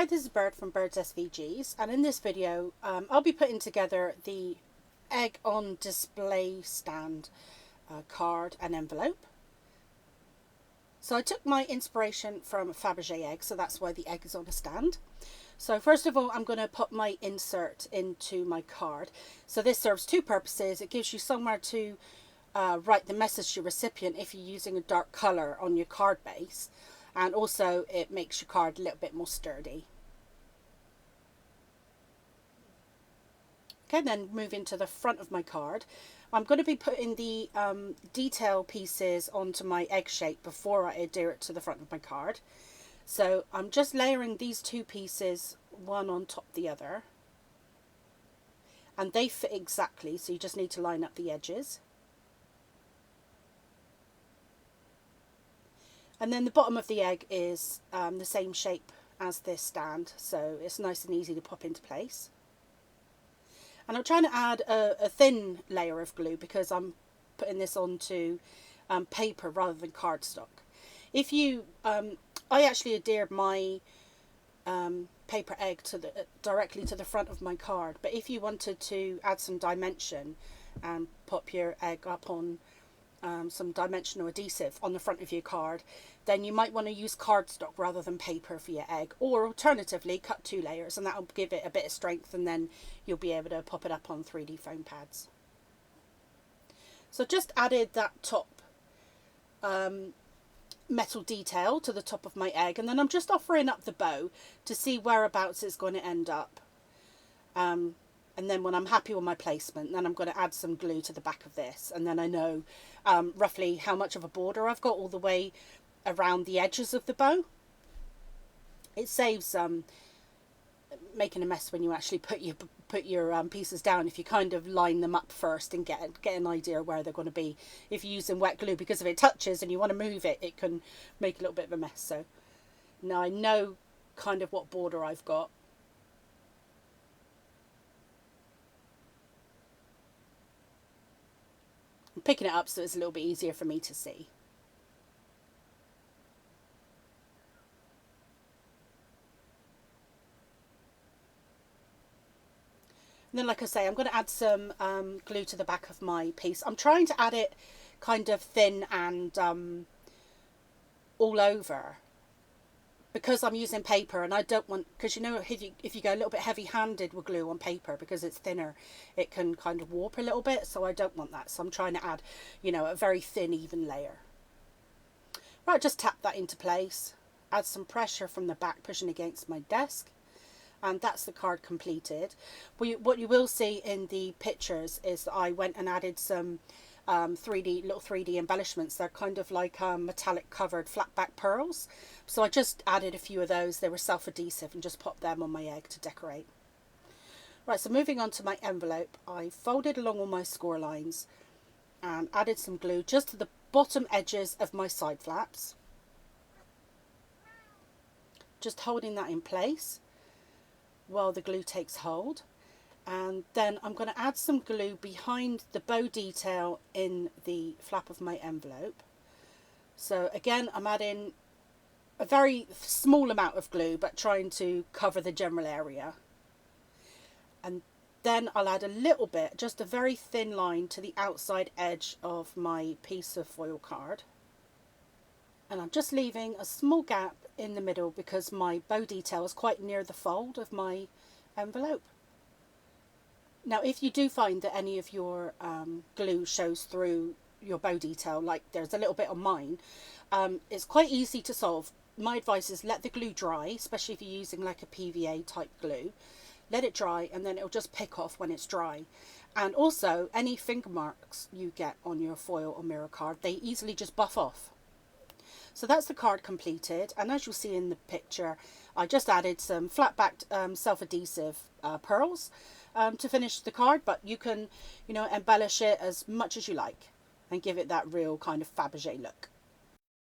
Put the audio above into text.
Hi, this is Bird from Birds SVGs, and in this video I'll be putting together the egg on display stand card and envelope. So I took my inspiration from Fabergé egg, so that's why the egg is on a stand. So first of all, I'm going to put my insert into my card. So this serves two purposes. It gives you somewhere to write the message to your recipient if you're using a dark colour on your card base. And also it makes your card a little bit more sturdy. Okay, then moving to the front of my card, I'm going to be putting the detail pieces onto my egg shape before I adhere it to the front of my card. So I'm just layering these two pieces one on top of the other, and they fit exactly, so you just need to line up the edges. And then the bottom of the egg is the same shape as this stand, so it's nice and easy to pop into place. And I'm trying to add a thin layer of glue because I'm putting this onto paper rather than cardstock. If you, I actually adhered my paper egg to directly to the front of my card, but if you wanted to add some dimension and pop your egg up on some dimensional adhesive on the front of your card, then you might want to use cardstock rather than paper for your egg, or alternatively cut two layers, and that'll give it a bit of strength, and then you'll be able to pop it up on 3D foam pads. So just added that top metal detail to the top of my egg, and then I'm just offering up the bow to see whereabouts it's going to end up. And then when I'm happy with my placement, then I'm going to add some glue to the back of this, and then I know roughly how much of a border I've got all the way around the edges of the bow. It saves making a mess when you actually put your pieces down if you kind of line them up first and get an idea where they're going to be. If you're using wet glue, because if it touches and you want to move it, it can make a little bit of a mess. So now I know kind of what border I've got. I'm picking it up so it's a little bit easier for me to see. And then, like I say, I'm going to add some glue to the back of my piece. I'm trying to add it kind of thin and all over, because I'm using paper, and I don't want, because you know, if you go a little bit heavy-handed with glue on paper, because it's thinner, it can kind of warp a little bit, so I don't want that. So I'm trying to add, you know, a very thin, even layer. Right, just tap that into place, add some pressure from the back, pushing against my desk, and that's the card completed. What you will see in the pictures is that I went and added some little 3D embellishments. They're kind of like metallic covered flat back pearls. So I just added a few of those. They were self-adhesive, and just popped them on my egg to decorate. Right, so moving on to my envelope, I folded along all my score lines and added some glue just to the bottom edges of my side flaps. Just holding that in place while the glue takes hold. And then I'm going to add some glue behind the bow detail in the flap of my envelope. So again, I'm adding a very small amount of glue, but trying to cover the general area. And then I'll add a little bit, just a very thin line to the outside edge of my piece of foil card. And I'm just leaving a small gap in the middle because my bow detail is quite near the fold of my envelope. Now, if you do find that any of your glue shows through your bow detail, like there's a little bit on mine, it's quite easy to solve. My advice is let the glue dry, especially if you're using like a PVA type glue. Let it dry, and then it'll just pick off when it's dry. And also, any finger marks you get on your foil or mirror card, they easily just buff off. So that's the card completed, and as you'll see in the picture, I just added some flat-backed self-adhesive pearls to finish the card, but you can, you know, embellish it as much as you like and give it that real kind of Fabergé look.